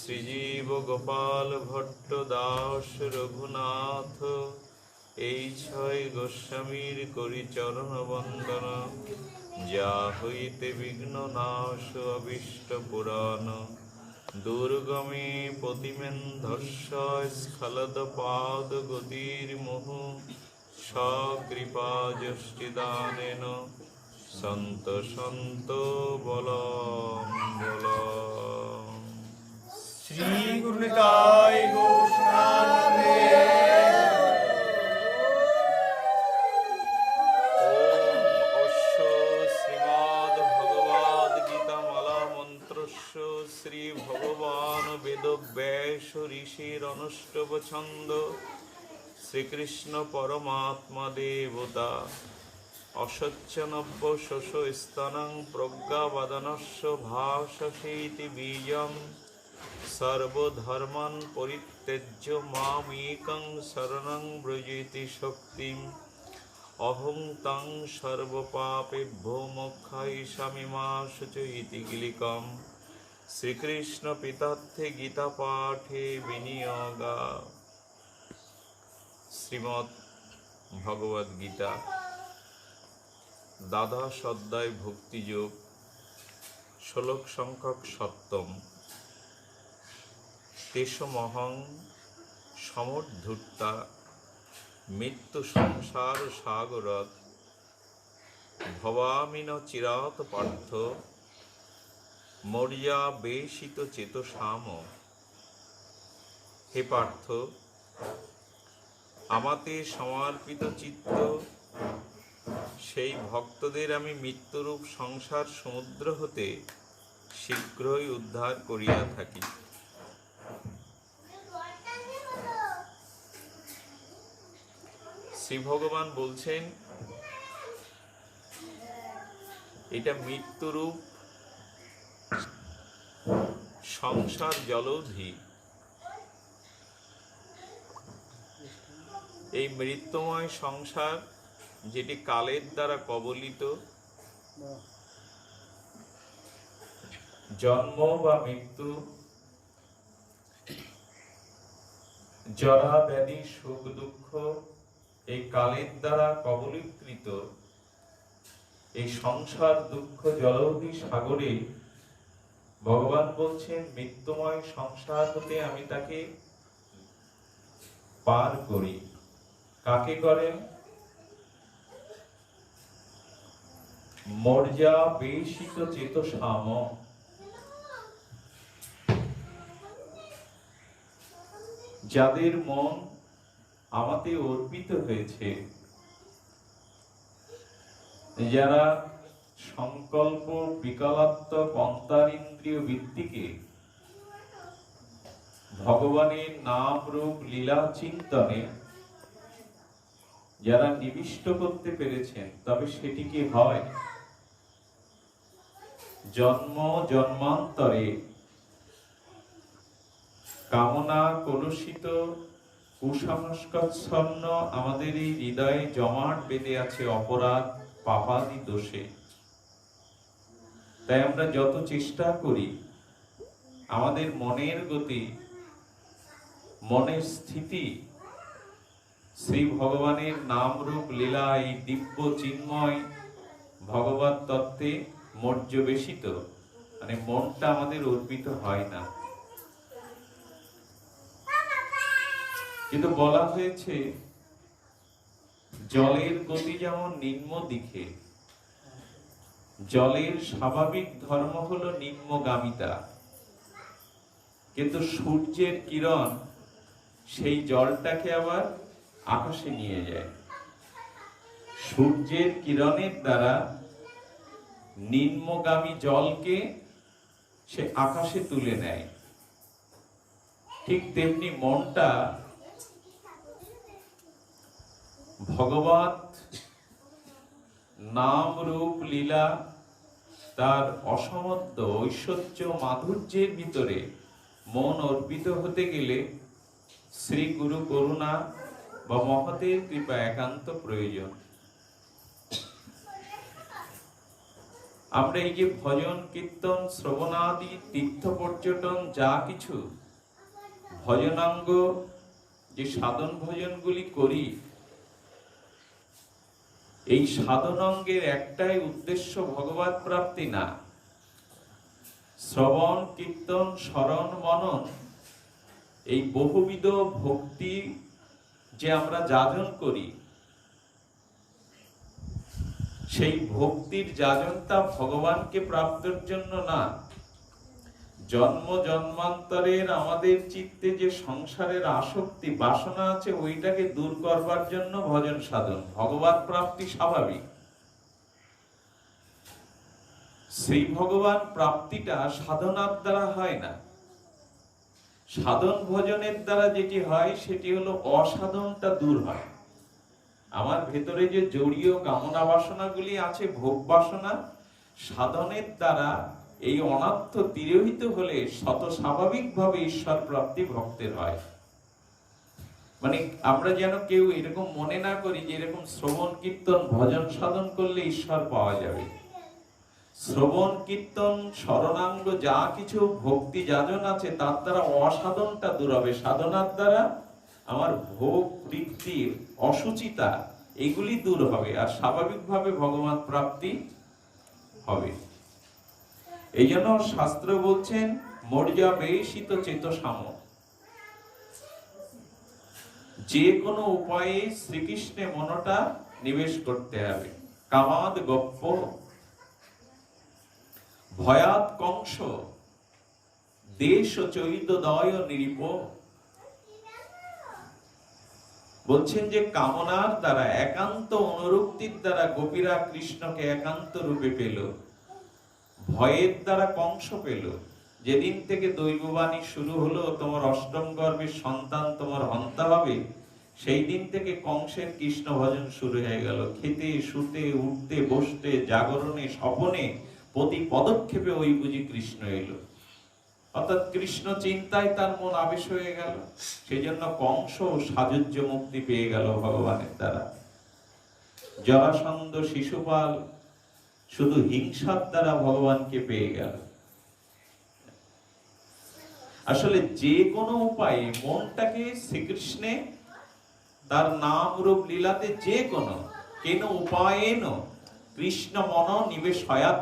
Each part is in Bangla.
শ্রীজীব গোপাল ভট্ট দাস রঘুনাথ এই ছয় গোস্বামীর করি চরণ বন্দন। যা হইতে বিঘ্ন নাশ অবিষ্ট পুরাণ দুর্গমে প্রতিমেন্ধস্য স্খলদ পাদ গতির মোহ সকৃপা যষ্টিদানেন সন্ত সন্ত বলম বলম। শ্রী গুরু নিতাই গৌরনাথে। শ্রী ভগবান বেদব্যাস ঋষির অনুষ্টব ছন্দ শ্রীকৃষ্ণ পরমাত্মা দেবতা অসচ্ছনব্য শোষ স্তনং প্রজ্ঞাবাদনস্য ভাষসেতি বীজম সর্বধর্মান পরিত্যজ্য মামেকং শরণং ব্রজেতি শক্তিম অহং তং সর্বপাপেভ্যো মোক্ষয়িষ্যামিমাশুচ ইতি কিলিকম। শ্রীকৃষ্ণ পিতার্থে গীতা পাঠে বিনিয়োগা। শ্রীমদ্ ভগবদ গীতা দ্বাদশ অধ্যায় ভক্তিযোগ শ্লোক সংখ্যক সপ্তম। তেষমহং সমুদ্ধূতা মৃত্যু সংসার সাগরত ভবামিন চিরাত পার্থ মর্যা বেশিত চেতসাম। হে পার্থ, আমাতে সমর্পিত চিত্ত সেই ভক্তদের আমি মৃত্যুরূপ সংসার সমুদ্র হতে শীঘ্রই উদ্ধার করিয়া থাকি। শ্রী ভগবান বলছেন এটা মৃত্যুরূপ সংসার জলধি। এই মৃত্যুময় সংসার যেটি কালের দ্বারা কবলিত, জন্ম বা মৃত্যু, জরা ব্যাধি সুখ দুঃখ এই কালের দ্বারা কবলীকৃত এই সংসার দুঃখ জলধি সাগরে ভগবান বলছেন মৃত্যুময় সংসার হতে আমি তাকে পার করি। কাকে করেন? মর্যা বেশিত চেতসাম, যাদের মন আমাতে অর্পিত হয়েছে, যারা সংকল্প বিকলাত্মক অন্তরিন্দ্রিয় বৃত্তিকে ভগবানের নাম রূপ লীলা চিন্তনে যারা নিবিষ্ট করতে পেরেছেন, তবে সেটি কি হয়? জন্ম জন্মান্তরে কামনা কলুষিত কুসংস্কারাচ্ছন্ন আমাদের এই হৃদয়ে জমাট বেঁধে আছে অপরাধ পাপাদি দোষে। তাই আমরা যত চেষ্টা করি আমাদের মনের গতি, মনের স্থিতি শ্রী ভগবানের নাম রূপ লীলা এই দিব্য চিন্ময় ভগবত তত্ত্বে মর্যবেশিত, মানে মনটা আমাদের অর্পিত হয় না। কিন্তু বলা হয়েছে জলের গতি যেমন নিম্ন দিকে, জলের স্বাভাবিক ধর্ম হলো নিম্নগামিতা, কিন্তু সূর্যের কিরণ সেই জলটাকে আবার আকাশে নিয়ে যায়। সূর্যের কিরণের দ্বারা নিম্নগামী জলকে সে আকাশে তুলে নেয়। ঠিক তেমনি মনটা ভগবত নাম রূপ লীলা তার অসমত্ব ঐশ্বর্য মাধুর্যের ভিতরে মন অর্পিত হতে গেলে শ্রী গুরু করুণা বা মহতের কৃপা একান্ত প্রয়োজন। আমরা এই যে ভজন কীর্তন শ্রবণাদি তীর্থ পর্যটন যা কিছু ভজনাঙ্গ যে সাধন ভজনগুলি করি, এই সাধনাঙ্গের একটাই উদ্দেশ্য ভগবৎ প্রাপ্তি না। শ্রবণ কীর্তন স্মরণ মনন এই বহুবিধ ভক্তি যে আমরা যাজন করি, সেই ভক্তির যাজনটা ভগবানকে প্রাপ্তির জন্য না, জন্ম জন্মান্তরের আমাদের চিত্তে যে সংসারের আসক্তি বাসনা আছে ওইটাকে দূর করবার জন্য ভজন সাধন। ভগবান প্রাপ্তি স্বাভাবিক, সেই ভগবান প্রাপ্তিটা সাধনার দ্বারা হয় না। সাধন ভজনের দ্বারা যেটি হয় সেটি হলো অসাধনটা দূর হয়। আমার ভেতরে যে জড়ীয় কামনা বাসনাগুলি আছে, ভোগ বাসনা, সাধনের দ্বারা এই অনাত্ম তিরোহিত হলে শত স্বাভাবিকভাবে ঈশ্বর প্রাপ্তি ভক্তের হয়। মানে আমরা যেন কেউ এরকম মনে না করি যে এরকম শ্রবণ কীর্তন ভজন সাধন করলে ঈশ্বর পাওয়া যাবে। শ্রবণ কীর্তন শরণাঙ্গ যা কিছু ভক্তি যাজন আছে তার দ্বারা অসাধনটা দূর হবে। সাধনার দ্বারা আমার ভোগ বৃত্তির অসুচিতা এগুলি দূর হবে, আর স্বাভাবিকভাবে ভগবান প্রাপ্তি হবে। এই জন্য শাস্ত্র বলছেন মর্যাবেশিত চেতসাম, যে কোনো উপায়ে শ্রীকৃষ্ণে মনটা নিবেশ করতে হবে। কামাদ গপ্প ভয়াত কংস দেশ চৈতদয় নিরিপ। বলছেন যে কামনার দ্বারা একান্ত অনুরক্তির দ্বারা গোপীরা কৃষ্ণকে একান্ত রূপে পেল, ভয়ের দ্বারা কংস পেল। যেদিন থেকে দৈববাণী শুরু হলো তোমার অষ্টম গর্ভের সন্তান তোমার হন্তা হবে, সেই দিন থেকে কংসের কৃষ্ণ ভজন শুরু হয়ে গেল। খেতে শুতে উঠতে বসতে জাগরণে স্বপনে প্রতি পদক্ষেপে ওই বুঝি কৃষ্ণ এলো, অর্থাৎ কৃষ্ণ চিন্তায় তার মন আবেশ হয়ে গেল। সেই জন্য কংস সাযুজ্য মুক্তি পেয়ে গেল ভগবানের দ্বারা। জরাসন্ধ শিশুপাল শুধু হিংসার দ্বারা ভগবানকে পেয়ে গেল। আসলে যে কোনো উপায়ে মনটাকে শ্রীকৃষ্ণে তার নাম রূপ লীলাতে যে কোনো কেন উপায়েন কৃষ্ণ মন নিবেশ হয়াত,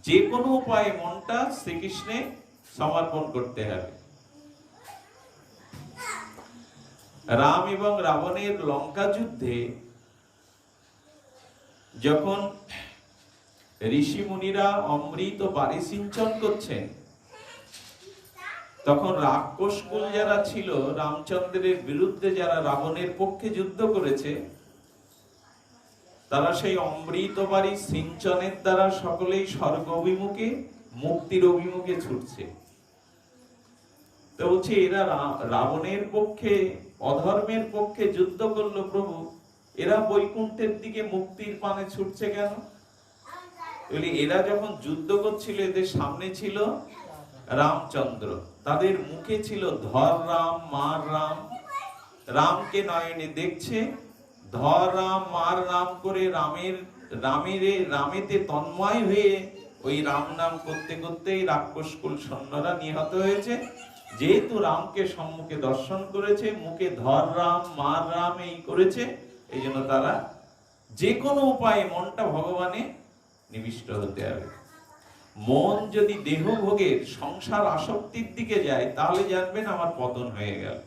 যে কোনো উপায়ে মনটা শ্রীকৃষ্ণে সমর্পণ করতে হবে। রাম এবং রাবণের লঙ্কা যুদ্ধে যখন ঋষি মুনিরা অমৃত বাড়ি সিঞ্চন করছেন, তখন রাক্ষসকুল যারা ছিল রামচন্দ্রের বিরুদ্ধে, যারা রাবণের পক্ষে যুদ্ধ করেছে, তারা সেই অমৃত বাড়ি সিঞ্চনের দ্বারা সকলেই স্বর্গ অভিমুখে মুক্তির অভিমুখে ছুটছে। তো বলছে এরা রাবণের পক্ষে অধর্মের পক্ষে যুদ্ধ করলো প্রভু, এরা বৈকুণ্ঠের দিকে মুক্তির পানে ছুটছে কেন? এরা যখন যুদ্ধ করছিল এদের সামনে ছিল রামচন্দ্র, তাদের মুখে ছিল ধর রাম মার রাম। রামকে নয়নে দেখছে, ধর রাম মার রাম করে রামেতে তন্ময় হয়ে ওই রাম নাম করতে করতেই রাক্ষসকুল সৈন্যরা নিহত হয়েছে। যেহেতু রামকে সম্মুখে দর্শন করেছে, মুখে ধর রাম মার রাম এই করেছে, এই জন্য তারা যে কোনো উপায়ে মনটা ভগবানে নিবিষ্ট হতে হবে। মন যদি দেহ ভোগের সংসার আসক্তির দিকে যায় তাহলে জানবেন আমার পতন হয়ে গেল।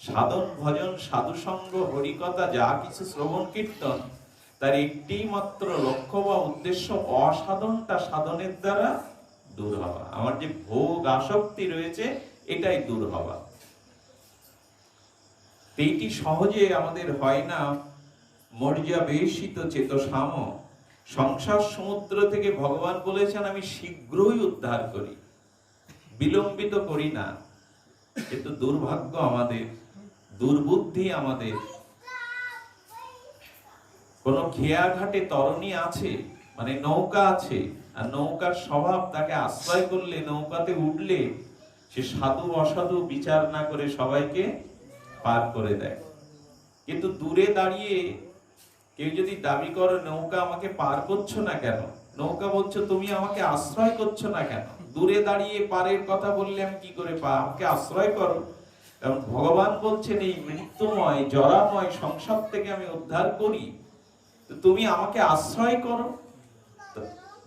সাধন ভজন সাধু সঙ্গ হরিকথা যা কিছু শ্রবণ কীর্তন, তার একটি মাত্র লক্ষ্য বা উদ্দেশ্য অসাধনটা সাধনের দ্বারা দূর হওয়া। আমার যে ভোগ আসক্তি রয়েছে এটাই দূর হওয়া। এইটি সহজে আমাদের হয় না। মর্যাবেশিত চেতসাম, সংসার সমুদ্র থেকে ভগবান বলেছেন আমি শীঘ্রই উদ্ধার করি, বিলম্বিত করি না। কিন্তু দুর্ভাগ্য আমাদের, দুর্বুদ্ধি আমাদের। কোন খেয়া ঘাটে তরণী আছে, মানে নৌকা আছে, আর নৌকার স্বভাব তাকে আশ্রয় করলে, নৌকাতে উঠলে সে সাধু অসাধু বিচার না করে সবাইকে পার করে দেয়। কিন্তু দূরে দাঁড়িয়ে কেউ যদি দাবি করে নৌকা আমাকে পার করছো না কেন, নৌকা বলছো তুমি আমাকে আশ্রয় করছো না কেন? দূরে দাঁড়িয়ে পারের কথা বললে আমি কি করে পা, আমাকে আশ্রয় করো। কারণ ভগবান বলছেন এই মৃত্যুময় জরাময় সংসার থেকে আমি উদ্ধার করি, তো তুমি আমাকে আশ্রয় করো। তো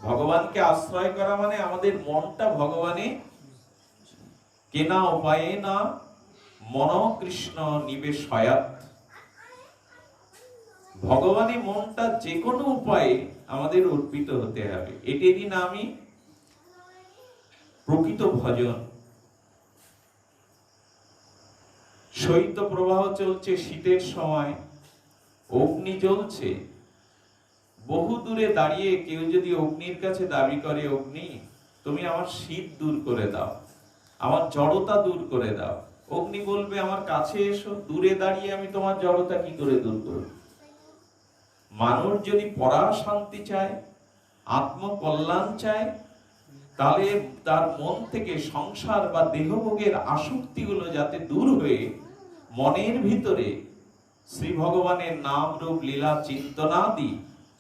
ভগবানকে আশ্রয় করা মানে আমাদের মনটা ভগবানে কেনা উপায়ে না মন কৃষ্ণ নিবেশয়াত। ভগবানে মনটা যে কোনো উপায়ে আমাদের অর্পিত হতে হবে, এটারই নামই প্রকৃত ভজন। শৈত্য প্রবাহ চলছে, শীতের সময় অগ্নি জ্বলছে, বহু দূরে দাঁড়িয়ে কেউ যদি অগ্নির কাছে দাবি করে, অগ্নি তুমি আমার শীত দূর করে দাও, আমার জড়তা দূর করে দাও, অগ্নি বলবে আমার কাছে এসো, দূরে দাঁড়িয়ে আমি তোমার জড়তা কি করে দূর করব? মানুষ যদি পরা শান্তি চায়, আত্মকল্যাণ চায়, তাহলে তার মন থেকে সংসার বা দেহভোগের আসক্তিগুলো যাতে দূর হয়ে মনের ভিতরে শ্রী ভগবানের নাম রূপ লীলা চিন্তনাদি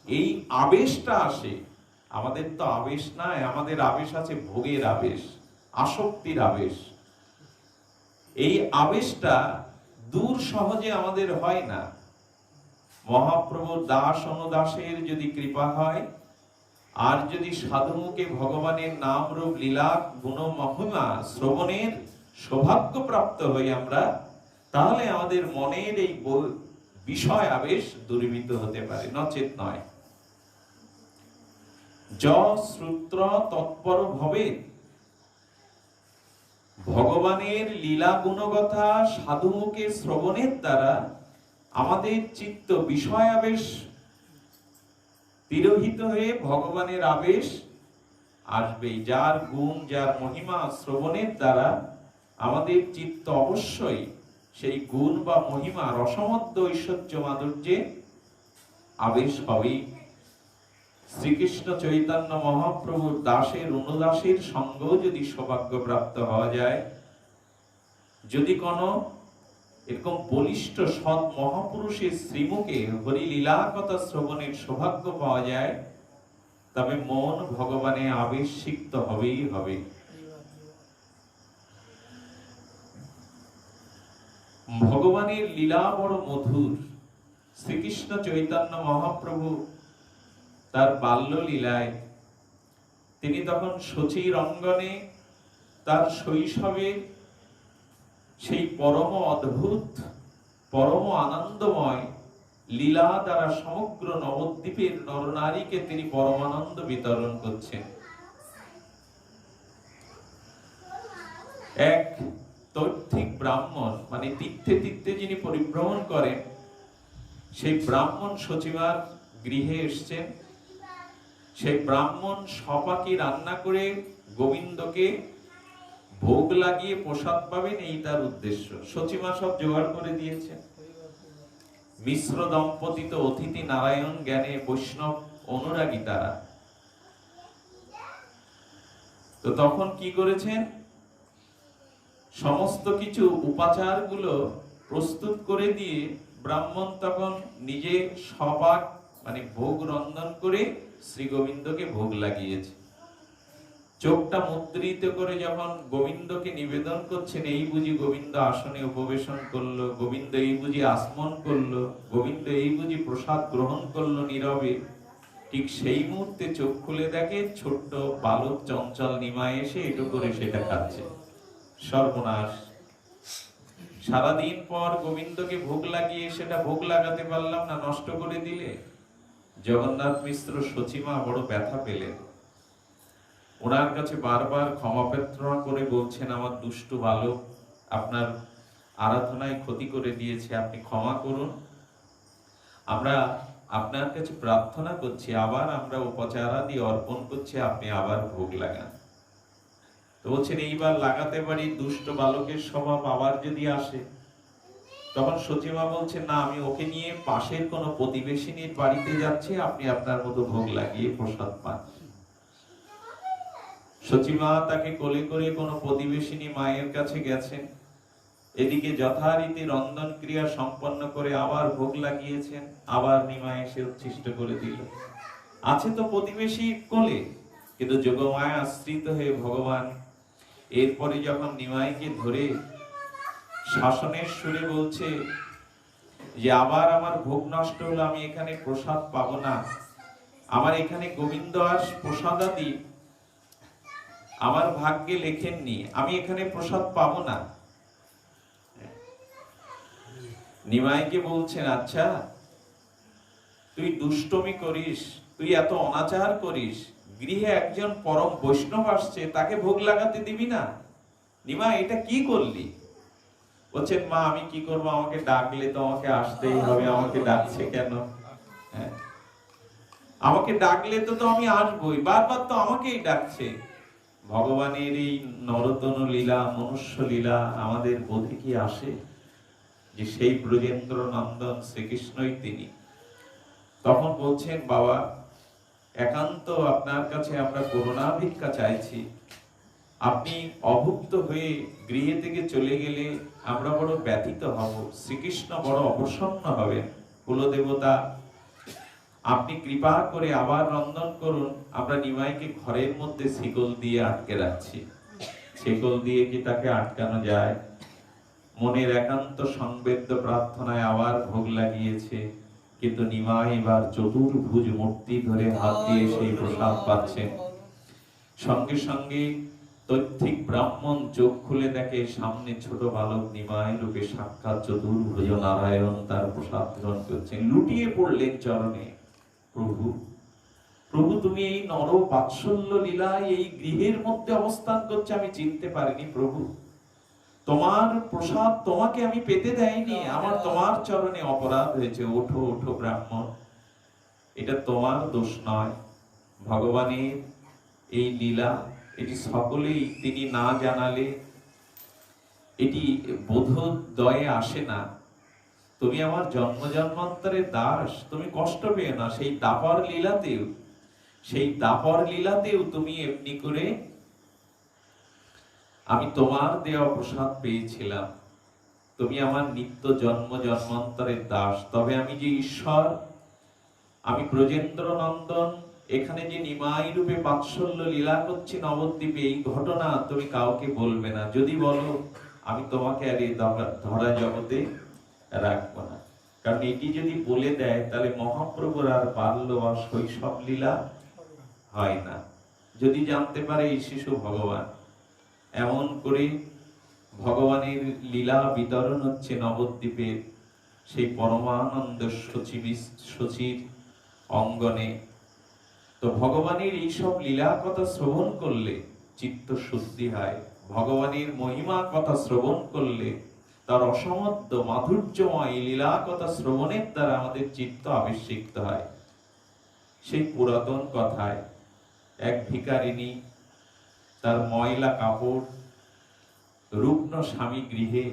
এই আবেশটা আসে। আমাদের তো আবেশ নাই, আমাদের আবেশ আছে ভোগের আবেশ, আসক্তির আবেশ। এই আবেশটা দূর সহজে আমাদের হয় না। মহাপ্রভুর দাস অনুদাসের যদি কৃপা হয়, আর যদি সাধুমুখে ভগবানের নাম রূপ লীলা গুণ মহিমা শ্রবণের সৌভাগ্য প্রাপ্ত হই আমরা, তাহলে আমাদের মনের এই বিষয় আবেশ দূরীভূত হতে পারে, নচেত নয়। য শ্রুত্র তৎপর ভবে, ভগবানের লীলা গুণগথা সাধুমুখে শ্রবণের দ্বারা আমাদের চিত্ত বিষয় আবেশ তিরোহিত হয়ে ভগবানের আবেশ আসবেই। যার গুণ যার মহিমা শ্রবণের দ্বারা আমাদের চিত্ত অবশ্যই সেই গুণ বা মহিমা রসমধ্য ঐশ্বর্য মাধুর্যে আবেশ হবেই। শ্রীকৃষ্ণ চৈতন্য মহাপ্রভুর দাসের অনুদাসের সঙ্গ যদি সৌভাগ্য প্রাপ্ত হওয়া যায়, যদি কোনো এরকম বলিষ্ঠ সৎ মহাপুরুষের শ্রীমুখে হরিলীলা কথা শ্রবণের সৌভাগ্য পাওয়া যায়, তবে মন ভগবানে আবেশিক্ত হবেই হবে। ভগবানের লীলা বড় মধুর। শ্রীকৃষ্ণ চৈতন্য মহাপ্রভু তার বাল্য লীলায় তিনি তখন শচীর অঙ্গনে তার শৈশবে সেই পরম অদ্ভুত পরম আনন্দময় লীলা দ্বারা সমগ্র নবদ্বীপের নরনারীকে তিনি পরমানন্দ বিতরণ করছেন। এক তৈত্বিক ব্রাহ্মণ, মানে তীর্থে তীর্থে যিনি পরিভ্রমণ করেন, সেই ব্রাহ্মণ সচিবার গৃহে এসছেন। সেই ব্রাহ্মণ সপাকি রান্না করে গোবিন্দকে ভোগ লাগিয়ে প্রসাদ পাবেন, এই তার উদ্দেশ্য। সচিমা সব জোগাড় করে দিয়েছেন। মিশ্র দম্পতি তো অতিথি নারায়ণ জ্ঞানে বৈষ্ণব অনুরাগী তারা। তো তখন কি করেছেন, সমস্ত কিছু উপাচার গুলো প্রস্তুত করে দিয়ে ব্রাহ্মণ তখন নিজে সপাক মানে ভোগ রন্ধন করে শ্রী গোবিন্দকে ভোগ লাগিয়েছে। চোখটা মুদ্রিত করে যখন গোবিন্দকে নিবেদন করছেন, এই বুঝি গোবিন্দ আসনে উপবেশন করলো, গোবিন্দ এই বুঝি আসমন করলো, গোবিন্দ এই বুঝি প্রসাদ গ্রহণ করলো নীরবে, ঠিক সেই মুহূর্তে চোখ খুলে দেখে ছোট্ট বালক চঞ্চল নিমাই এসে এটু করে সেটা খাচ্ছে। সর্বনাশ! সারাদিন পর গোবিন্দকে ভোগ লাগিয়ে সেটা ভোগ লাগাতে পারলাম না, নষ্ট করে দিলে। জগন্নাথ মিশ্র সচিমা বড় ব্যথা পেলেন। ওনার কাছে বারবার ক্ষমা প্রার্থনা করে বলছেন, আমার দুষ্টু বালক আপনার আরাধনায় ক্ষতি করে দিয়েছে, আপনি ক্ষমা করুন। আমরা আপনার কাছে প্রার্থনা করছি, আবার আমরা উপচারাদি অর্পণ করছি, আপনি আবার ভোগ লাগান। তো বলছেন এইবার লাগাতে পারি, দুষ্ট বালকের স্বভাব আবার যদি আসে। তখন সচিমা বলছেন, না, আমি ওকে নিয়ে পাশের কোনো প্রতিবেশিনীর বাড়িতে যাচ্ছি, আপনি আপনার মতো ভোগ লাগিয়ে প্রসাদ পান। সচিমা তাকে কোলে করে কোনো প্রতিবেশিনী মায়ের কাছে গেছেন, এদিকে যথারীতি রন্ধন ক্রিয়া সম্পন্ন করে আবার ভোগ লাগিয়েছেন, আবার নিমা এসে উচ্ছিষ্ট করে দিল। আছে তো প্রতিবেশী কোলে, কিন্তু যোগমায়া আশ্রিত হয়ে ভগবান এরপরে যখন নিমাইকে ধরে শাসনের সুরে বলছে যে আবার আমার ভোগ নষ্ট হলো, আমি এখানে প্রসাদ পাবো না, আমার এখানে গোবিন্দ আর প্রসাদাদি আমার ভাগ্যে লেখেননি, আমি এখানে প্রসাদ পাবো না। নিমাইকে বলছেন, আচ্ছা তুই দুষ্টমি করিস, তুই এত অনাচার করিস, গৃহে একজন পরম বৈষ্ণব আসছে, তাকে ভোগ লাগাতে দিবি না? নিমাই এটা কি করলি? বলছেন, মা আমি কি করবো, আমাকে ডাকলে তো আমাকে আসতেই হবে, আমাকে ডাকছে কেন? হ্যাঁ, আমাকে ডাকলে তো আমি আসবই, বারবার তো আমাকেই ডাকছে। ভগবানের এই নরতন লীলা, মনুষ্য লীলা আমাদের বোধে কি আসে যে সেই ব্রজেন্দ্র নন্দন শ্রীকৃষ্ণই তিনি? তখন বলছেন, বাবা একান্ত আপনার কাছে আমরা করুণা ভিক্ষা চাইছি, আপনি অভুক্ত হয়ে গৃহে থেকে চলে গেলে আমরা বড় ব্যথিত হব, শ্রীকৃষ্ণ বড় অপ্রসন্ন হবেন। কুলদেবতা আপনি কৃপা করে আবার রন্ধন করুন, আমরা নিমাইকে ঘরের মধ্যে শিকল দিয়ে আটকে রাখছি। শিকল দিয়ে কি তাকে আটকানো যায়? মনের একান্ত সংবেদ্য প্রার্থনায় আবার ভোগ লাগিয়েছে, কিন্তু নিমাই এবার চতুর্ভুজ মূর্তি ধরে হাত দিয়ে সেই প্রসাদ পাচ্ছেন। সঙ্গে সঙ্গে তৈত্বিক ব্রাহ্মণ চোখ খুলে দেখে সামনে ছোট বালক নিমাই রূপে সাক্ষাৎ চতুর্ভুজ নারায়ণ তার প্রসাদ গ্রহণ করছেন। লুটিয়ে পড়লেন চরণে, প্রভু প্রভু তুমি এই নর বাৎসল্য লীলায় এই গৃহের মধ্যে অবস্থান করছে, আমি চিনতে পারিনি প্রভু, তোমার প্রসাদ তোমাকে আমি পেতে দেয়নি, আমার তোমার চরণে অপরাধ হয়েছে, ওঠো ওঠো ব্রাহ্মণ, এটা তোমার দোষ নয়, ভগবানের এই লীলা এটি সকলেই তিনি না জানালে এটি বোধোদয়ে আসে না। তুমি আমার জন্ম জন্মান্তরের দাস, তুমি কষ্ট পেও না, সেই দাপর লীলাতেও তুমি এমনি করে আমি তোমার দেওয়া প্রসাদ পেয়েছিলাম, তুমি আমার নিত্য জন্ম জন্মান্তরের দাস। তবে আমি যে ঈশ্বর, আমি ব্রজেন্দ্র নন্দন, এখানে যে নিমাই রূপে বাৎসল্য লীলা করছি নবদ্বীপে, এই ঘটনা তুমি কাউকে বলবে না, যদি বলো আমি তোমাকে আর এই ধরা জগতে রাখবো না। কারণ এটি যদি বলে দেয় তাহলে মহাপ্রভুর আর বাল্য বা শৈশব লীলা হয় না। যদি জানতে পারে এই শিশু ভগবান, এমন করে ভগবানের লীলা বিতরণ হচ্ছে নবদ্বীপের সেই পরমানন্দ সচির অঙ্গনে। তো ভগবানের এইসব লীলা কথা শ্রবণ করলে চিত্ত শুদ্ধি হয়, ভগবানের মহিমা কথা শ্রবণ করলে তার অসমধ্য মাধুর্যময় লীলা কথা শ্রবণের দ্বারা আমাদের চিত্ত আবিষ্কৃত হয়। সেই পুরাতন কথায় এক ভিখারিণী তার ময়লা কাপড় রুগ্ন স্বামী গৃহে,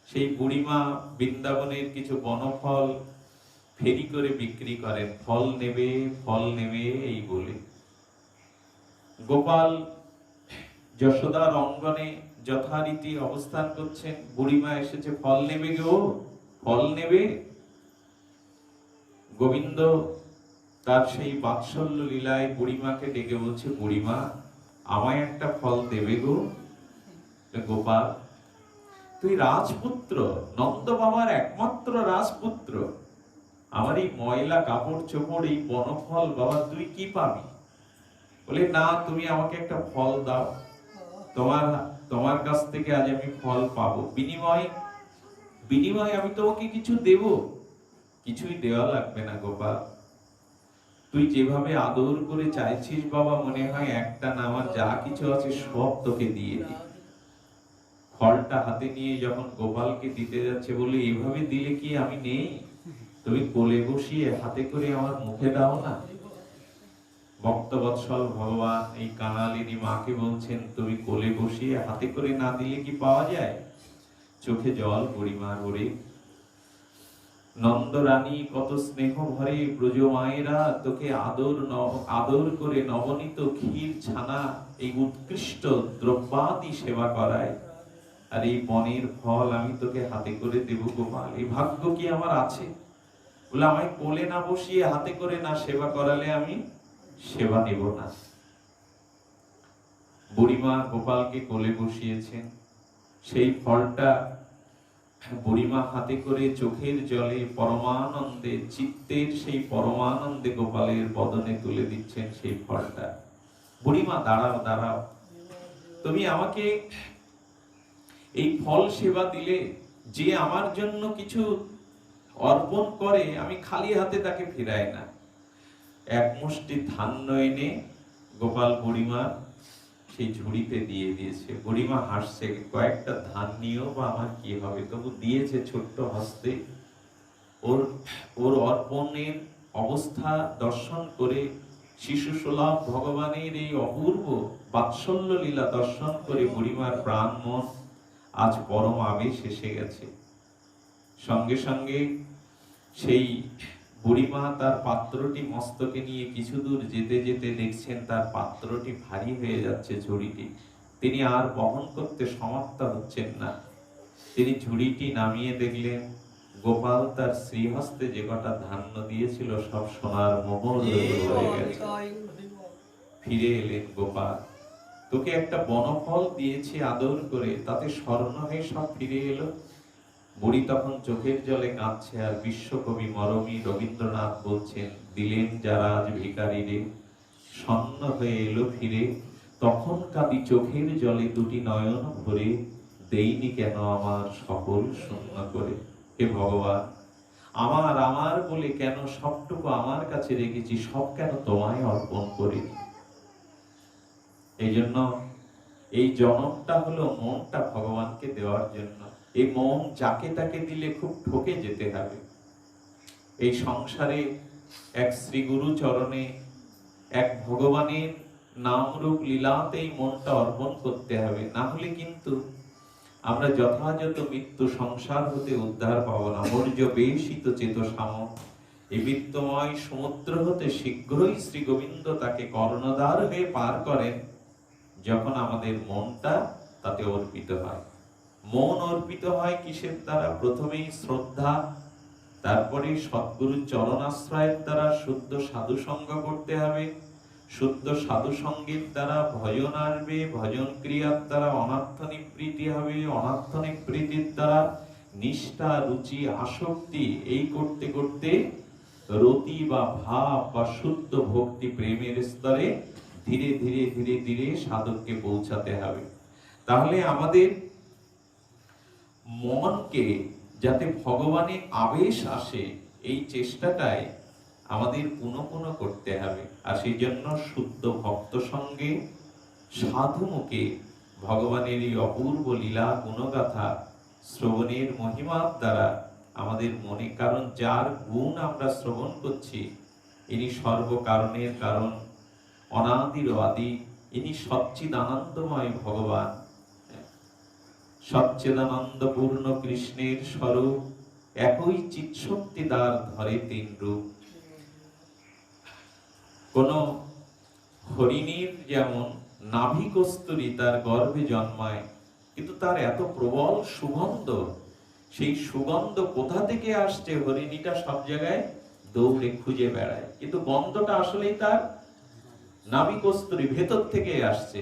সেই বুড়িমা বৃন্দাবনের কিছু বনফল ফেরি করে বিক্রি করেন, ফল নেবে এই বলে। গোপাল যশোদার অঙ্গনে যথারীতি অবস্থান করছেন, বুড়িমা এসেছে, ফল নেবে গো, ফল নেবে। গোবিন্দ তার সেই বাৎসল্য লীলায় বুড়িমাকে ডেকে বলছে, বুড়িমা আমায় একটা ফল দেবে গো। গোপাল তুই রাজপুত্র, নন্দ বাবার একমাত্র রাজপুত্র, আমার এই ময়লা কাপড় চোপড়, এই বনফল বাবা তুই কি পাবি? বলে না, তুমি আমাকে একটা ফল দাও, তোমার কাছ থেকে আজ আমি ফল পাবো, বিনিময়ে আমি তোমাকে কিছু দেব। কিছুই দেওয়া লাগবে না গোপাল, তুই যেভাবে আদর করে চাইছিস বাবা, মনে হয় একটা না, আমার যা কিছু আছে সব তোকে দিয়ে দিই। ফলটা হাতে নিয়ে যখন গোপালকে দিতে যাচ্ছে, বলে এইভাবে দিলে কি আমি নেই, তুমি কোলে বসিয়ে হাতে করে আমার মুখে দাও না। ভক্তবৎসল ভগবান এই কাঙালিনী মাকে বলছেন, তুমি কোলে বসিয়ে হাতে করে না দিলে কি পাওয়া যায়? চোখে জল বুড়িমার ওরে। নন্দরানী কত স্নেহ ভরে, ব্রজ মায়েরা তোকে আদর করে নবনীত ক্ষীর ছানা এই উৎকৃষ্ট দ্রব্যাদি সেবা করায়, আর এই বনের ফল আমি তোকে হাতে করে দেব গোপাল, এই ভাগ্য কি আমার আছে? বলে আমায় কোলে না বসিয়ে হাতে করে না সেবা করালে আমি সেবা নেব না। বুড়িমা গোপালকে কোলে বসিয়েছেন, সেই ফলটা বুড়িমা হাতে করে চোখের জলে পরমানন্দে, চিত্তের সেই পরমানন্দে গোপালের বদনে তুলে দিচ্ছেন সেই ফলটা। বুড়িমা দাঁড়াও দাঁড়াও, তুমি আমাকে এই ফল সেবা দিলে, যে আমার জন্য কিছু অর্পণ করে আমি খালি হাতে তাকে ফিরাই না। এক মুষ্টি ধান্য এনে গোপাল বুড়িমা সেই ঝুড়িতে দিয়ে দিয়েছে। বুড়িমা হাসছে, কয়েকটা ধান নিয়েও বা আমার কি হবে, তবু দিয়েছে ছোট্ট হস্তে। ওর অর্পণের অবস্থা দর্শন করে, শিশু সুলভ ভগবানের এই অপূর্ব বাৎসল্য লীলা দর্শন করে বুড়িমার প্রাণ মন আজ পরম আবেশ এসে গেছে। সঙ্গে সঙ্গে সেই বুড়িমা তার পাত্রটি মস্তকে নিয়ে কিছু দূর যেতে যেতে দেখছেন তার পাত্রটি ভারী হয়ে যাচ্ছে, ঝুড়িটি তিনি আর বহন করতে সমর্থ হচ্ছেন না। তিনি ঝুড়িটি নামিয়ে দেখলেন গোপাল তার শ্রীহস্তে যে কটা ধান্য দিয়েছিল সব সোনার মোহর হয়ে গেছে। ফিরে এলেন, গোপাল তোকে একটা বনফল দিয়েছি আদর করে, তাতে স্বর্ণ হয়ে সব ফিরে এলো। বুড়ি তখন চোখের জলে কাঁদছে, আর বিশ্বকবি মরমী রবীন্দ্রনাথ বলছেন, দিলেন যারা আজ ভিখারিরে স্বর্ণ হয়ে এলো ফিরে, তখন কাঁদি চোখের জলে দুটি নয়ন ভরে, দেইনি কেন আমার সকল শূন্য করে। হে ভগবান, আমার আমার বলে কেন সবটুকু আমার কাছে রেখেছি, সব কেন তোমায় অর্পণ করিনি। এই জন্য এই জনমটা হলো মনটা ভগবানকে দেওয়ার জন্য। এই মন যাকে তাকে দিলে খুব ঠকে যেতে হবে। এই সংসারে এক শ্রী গুরু চরণে, এক ভগবানের নাম রূপ লীলাতেই মনটা অর্পণ করতে হবে, না হলে কিন্তু আমরা যথাযথ মৃত্যু সংসার হতে উদ্ধার পাবো না। মৌর্য বেশিত চেতসাম, এই মৃত্যুময় সমুদ্র হতে শীঘ্রই শ্রী গোবিন্দ তাকে কর্ণদ্বার হয়ে পার করেন, যখন আমাদের মনটা তাতে অর্পিত হয়। মন অর্পিত হয় কিসের দ্বারা? প্রথমেই শ্রদ্ধা, তারপরে সদ্গুরুর চরণাশ্রয়ের দ্বারা শুদ্ধ সাধু সঙ্গ করতে হবে। শুদ্ধ সাধু সঙ্গের দ্বারা ভজন আসবে, ভজন ক্রিয়ার দ্বারা অনার্থ নিবৃত্তি হবে, অনার্থ নিবৃত্তির দ্বারা নিষ্ঠা, রুচি, আসক্তি, এই করতে করতে রতি বা ভাব বা শুদ্ধ ভক্তি প্রেমের স্তরে ধীরে ধীরে ধীরে ধীরে সাধককে পৌঁছাতে হবে। তাহলে আমাদের মনকে যাতে ভগবানে আবেশ আসে, এই চেষ্টাটাই আমাদের পুনঃ পুনঃ করতে হবে। আর সেই জন্য শুদ্ধ ভক্ত সঙ্গে সাধু মুখে ভগবানের এই অপূর্ব লীলা গুণগাথা শ্রবণের মহিমার দ্বারা আমাদের মনে, কারণ যার গুণ আমরা শ্রবণ করছি ইনি সর্বকারণের কারণ, অনাদির আদি, ইনি সচ্চিদানন্দময় ভগবান, সচ্চিদানন্দ পূর্ণ কৃষ্ণের স্বরূপ, একই চিৎশক্তি দ্বার ধরে তিন রূপ। কোন হরিণীর যেমন নাভি কস্তুরী তার গর্ভে জন্মায়, কিন্তু তার এত প্রবল সুগন্ধ, সেই সুগন্ধ কোথা থেকে আসছে হরিণীটা সব জায়গায় দৌড়ে খুঁজে বেড়ায়, কিন্তু গন্ধটা আসলেই তার নাভি কস্তুরী ভেতর থেকে আসছে।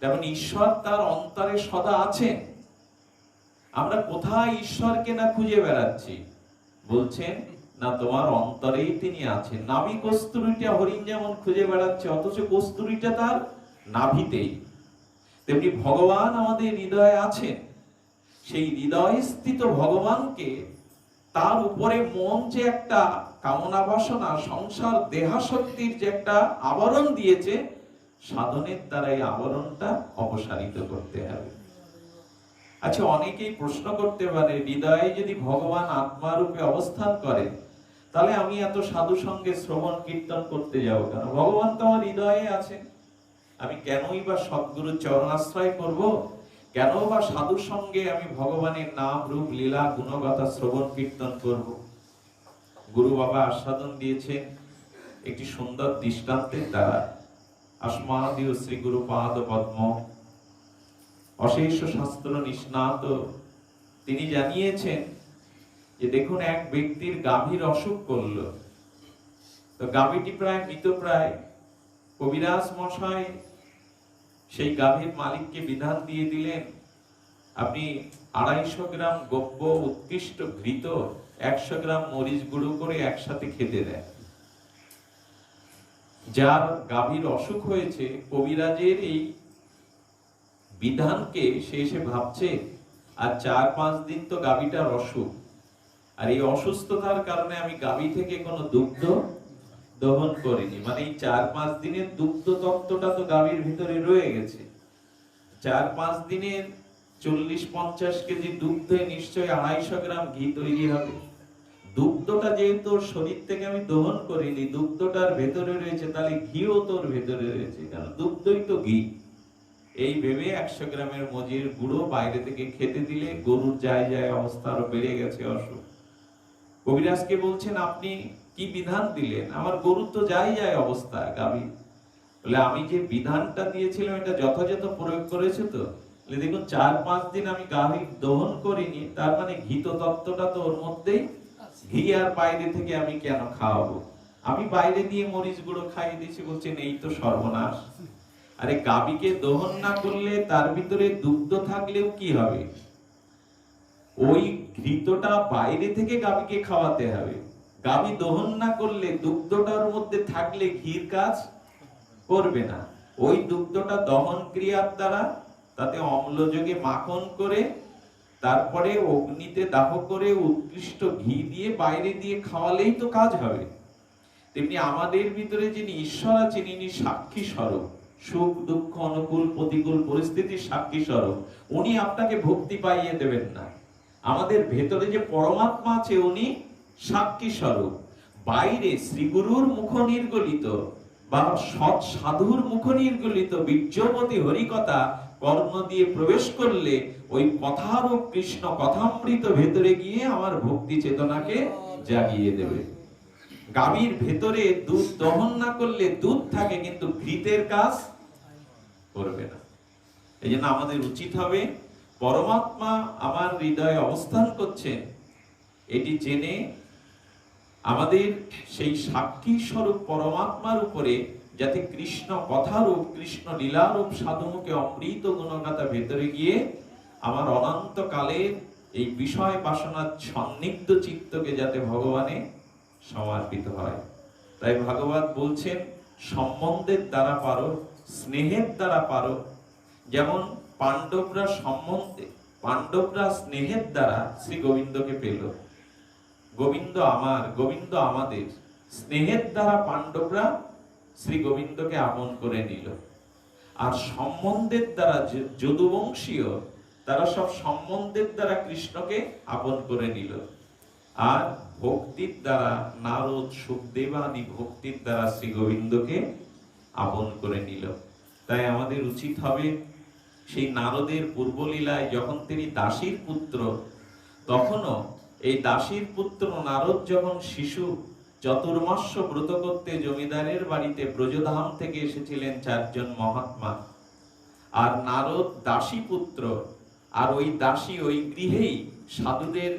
তেমন ঈশ্বর তার অন্তরে সদা আছেন। আমরা কোথায় ঈশ্বরকে না খুঁজে বেড়াচ্ছি, বলছেন না তোমার অন্তরেই তিনি আছেন। নাভি কস্তুরীটা হরিণ যেমন খুঁজে বেড়াচ্ছে, অথচ কস্তুরীটা তার নাভিতেই। তেমনি ভগবান আমাদের হৃদয়ে আছেন। সেই হৃদয়ে স্থিত ভগবানকে, তার উপরে মন যে একটা কামনা বাসনা সংসার দেহাসক্তির যে একটা আবরণ দিয়েছে, সাধনের দ্বারা এই আবরণটা অপসারিত করতে হবে। আচ্ছা, অনেকেই প্রশ্ন করতে পারে, হৃদয়ে যদি ভগবান আত্মারূপে অবস্থান করে, তাহলে আমি এত সাধু সঙ্গে শ্রবণ কীর্তন করতে যাব কেন? ভগবান তো আমার হৃদয়ে আছেন, আমি কেনই বা সদ্গুরুর চরণাশ্রয় করব? কেন বা সাধু সঙ্গে আমি ভগবানের নাম রূপ লীলা গুণগাথা শ্রবণ কীর্তন করব? গুরু বাবা আস্বাদন দিয়েছেন একটি সুন্দর দৃষ্টান্তের দ্বারা। আসমাদিও শ্রী গুরু পাদ পদ্ম, অশেষ শাস্ত্র নিষ্ণাত, তিনি জানিয়েছেন যে দেখুন এক ব্যক্তির গাভীর অসুখ করলো, তো গাভীটি প্রায় মৃতপ্রায়। কবিরাজ মশাই সেই গাভীর মালিককে বিধান দিয়ে দিলেন, আপনি 250 গ্রাম গব্য উৎকৃষ্ট ঘৃত 100 গ্রাম মরিচ গুঁড়ো করে একসাথে খেতে দেন। যার গাভীর অসুখ হয়েছে, কবিরাজের এই বিধানকে সে এসে ভাবছে, আর 4-5 দিন তো গাভীটার অসুখ, আর এই অসুস্থতার কারণে আমি গাভী থেকে কোনো দুগ্ধ দহন করিনি, মানে এই 4-5 দিনের দুগ্ধ তত্ত্বটা তো গাভীর ভিতরে রয়ে গেছে। 4-5 দিনের 40-50 কেজি দুগ্ধে নিশ্চয়ই 250 গ্রাম ঘি তৈরি হবে। দুগ্ধটা যেহেতু ওর শরীর থেকে আমি দহন করিনি, দুগ্ধটার ভেতরে রয়েছে, তাহলে ঘিও তোর ভেতরে রয়েছে, কারণ দুগ্ধই তো ঘি। এই ভেবে 100 গ্রামের মজির গুঁড়ো বাইরে থেকে খেতে দিলে গরুর যায় যায় অবস্থা আরো বেড়ে গেছে অসুখ। কবিরাজকে বলছেন, আপনি কি বিধান দিলেন? আমার গরুর তো যায় যায় অবস্থা, গাভী। বলে, আমি যে বিধানটা দিয়েছিলাম এটা যথাযথ প্রয়োগ করেছে তো? দেখুন 4-5 দিন আমি গাভী দহন করিনি, তার মানে ঘিত তত্ত্বটা তো ওর মধ্যেই। ঘি আর বাইরে থেকে আমি কেন খাওয়াবো? আমি বাইরে দিয়ে মরিচ গুঁড়ো খাইয়ে দিয়েছি। বলছেন, এই তো সর্বনাশ। আরে গাভীকে দহন না করলে তার ভিতরে দুগ্ধ থাকলেও কি হবে? ওই ঘৃতটা বাইরে থেকে গাভীকে খাওয়াতে হবে। গাভী দহন না করলে দুগ্ধটার মধ্যে থাকলে ঘির কাজ করবে না। ওই দুগ্ধটা দহন ক্রিয়ার দ্বারা তাতে অম্লযোগে মাখন করে তারপরে অগ্নিতে দাহ করে উৎকৃষ্ট ঘি দিয়ে বাইরে দিয়ে খাওয়ালেই তো কাজ হবে। তেমনি আমাদের ভিতরে যিনি ঈশ্বর আছেন, ইনি সাক্ষী স্বরূপ, সুখ দুঃখ অনুকূল প্রতিকূল পরিস্থিতির সাক্ষী স্বরূপ। উনি আপনাকে ভক্তি পাইয়ে দেবেন না। আমাদের ভেতরে যে পরমাত্মা আছে, উনি সাক্ষী স্বরূপ। বাইরে শ্রীগুরুর মুখ নির্গলিত বা সৎ সাধুর মুখ নির্গলিত বীর্যবতী হরিকথা কর্ণ দিয়ে প্রবেশ করলে ওই কথারূপ কৃষ্ণ কথামৃত ভেতরে গিয়ে আমার ভক্তি চেতনাকে জাগিয়ে দেবে। গাভীর ভেতরে দুধ দহন না করলে দুধ থাকে, কিন্তু ঘৃতের কাজ করবে না। এই জন্য আমাদের উচিত হবে, পরমাত্মা আমার হৃদয়ে অবস্থান করছেন এটি জেনে আমাদের সেই সাক্ষী স্বরূপ পরমাত্মার উপরে যাতে কৃষ্ণ কথারূপ কৃষ্ণ লীলারূপ সাধুমুখে অমৃত গুণগাথা ভেতরে গিয়ে আমার অনন্ত কালের এই বিষয় বাসনার সন্নিগ্ধ চিত্তকে যাতে ভগবানে সমর্পিত হয়। তাই ভাগবত বলছেন, সম্বন্ধের দ্বারা পারো, স্নেহের দ্বারা পারো। যেমন পাণ্ডবরা স্নেহের দ্বারা শ্রী গোবিন্দকে পেল। গোবিন্দ আমার, গোবিন্দ আমাদের। স্নেহের দ্বারা পাণ্ডবরা শ্রী গোবিন্দকে আপন করে নিল। আর সম্বন্ধের দ্বারা যদুবংশীয়, তারা সব সম্বন্ধের দ্বারা কৃষ্ণকে আপন করে নিল। আর ভক্তির দ্বারা নারদ সুখদেবাদি ভক্তির দ্বারা শ্রী গোবিন্দকে আপন করে নিল। তাই আমাদের উচিত হবে, সেই নারদের পূর্বলীলায় যখন তিনি দাসীর পুত্র, তখনও এই দাসীর পুত্র নারদ যখন শিশু, চতুর্মাস্য ব্রত করতে জমিদারের বাড়িতে ব্রজধাম থেকে এসেছিলেন 4 জন মহাত্মা। আর নারদ দাসী পুত্র, আর ওই দাসী ওই গৃহেই সাধুদের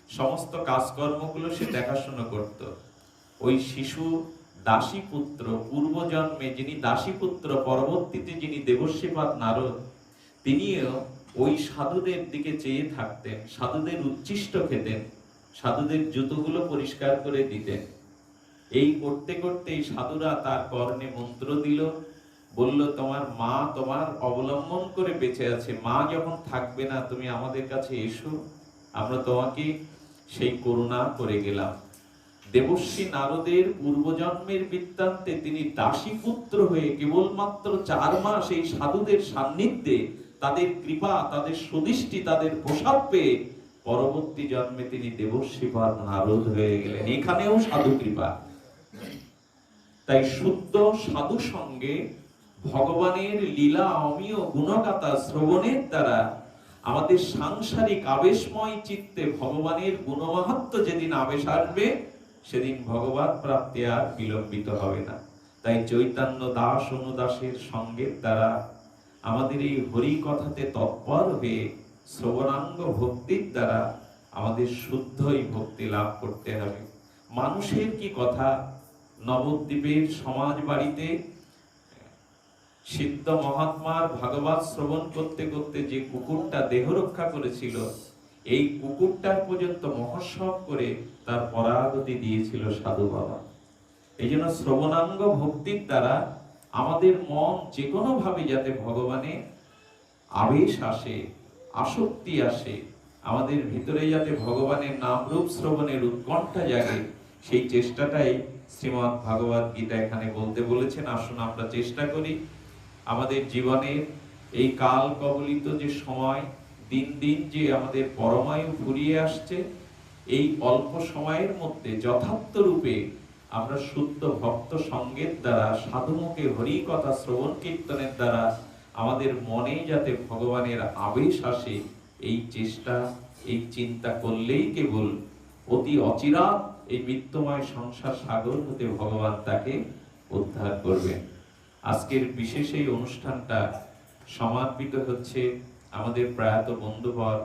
সমস্ত কাজকর্মগুলো সে দেখাশোনা করত। ওই শিশু দাসী পুত্র, পূর্বজন্মে যিনি দাসী পুত্র, পরবর্তীতে যিনি দেবর্ষিপাদ নারদ, তিনিও ওই সাধুদের দিকে চেয়ে থাকতেন, সাধুদের উচ্ছিষ্ট খেতেন, সাধুদের জুতোগুলো পরিষ্কার করে দিতেন। এই করতে করতে সাধুরা তার কর্ণে মন্ত্র দিল, বলল, তোমার মা তোমার অবলম্বন করে বেঁচে আছে, মা যখন থাকবে না তুমি আমাদের কাছে এসো, আমরা তোমাকে সেই করুণা করে গেলাম। দেবর্ষি নারদের পূর্বজন্মের বৃত্তান্তে তিনি দাসী পুত্র হয়ে কেবলমাত্র 4 মাস এই সাধুদের সান্নিধ্যে তাদের কৃপা, তাদের সুদৃষ্টি, তাদের প্রসাদ পেয়ে পরবর্তী জন্মে তিনি দেবর্ষিপাদ নারদ হয়ে গেলেন। এখানেও সাধু কৃপা। তাই শুদ্ধ সাধু সঙ্গে ভগবানের লীলা অমীয় গুণগাথা শ্রবণের দ্বারা আমাদের সাংসারিক আবেশময় চিত্তে ভগবানের গুণমাহাত্ম্য যেদিন আবেশ আসবে, সেদিন ভগবান প্রাপ্তি আর বিলম্বিত হবে না। তাই চৈতন্য দাস অনুদাসের সঙ্গের দ্বারা আমাদের এই হরি কথাতে তৎপর হয়ে শ্রবণাঙ্গ ভক্তির দ্বারা আমাদের শুদ্ধই ভক্তি লাভ করতে হবে। মানুষের কি কথা, নবদ্বীপের সমাজ বাড়িতে সিদ্ধ মহাত্মার ভাগবত শ্রবণ করতে করতে যে কুকুরটা দেহ রক্ষা করেছিল, এই কুকুরটার পর্যন্ত মহোৎসব করে তার পরাগতি দিয়েছিল সাধু বাবা। এই জন্য শ্রবণাঙ্গ ভক্তির দ্বারা আমাদের মন যে কোনো ভাবে যাতে ভগবানে আবেশ আসে, আসক্তি আসে, আমাদের ভিতরে যাতে ভগবানের নাম রূপ শ্রবণের উৎকণ্ঠা জাগে, সেই চেষ্টাটাই শ্রীমদ্ ভাগবত গীতা এখানে বলতে বলেছেন। আসুন আমরা চেষ্টা করি আমাদের জীবনের এই কাল কবলিত যে সময়, দিন দিন যে আমাদের পরমায়ু ফুরিয়ে আসছে, এই অল্প সময়ের মধ্যে যথার্থ রূপে আমরা শুদ্ধ ভক্ত সঙ্গের দ্বারা, সাধুমুখে হরি কথা শ্রবণ কীর্তনের দ্বারা আমাদের মনে যাতে ভগবানের আবেশ আসে, এই চেষ্টা, এই চিন্তা করলেই কেবল অতি অচিরাৎ এই মৃত্যুময় সংসার সাগর হতে ভগবান তাকে উদ্ধার করবেন। আজকের বিশেষ এই অনুষ্ঠানটা সমার্পিত হচ্ছে আমাদের প্রয়াত বন্ধুবর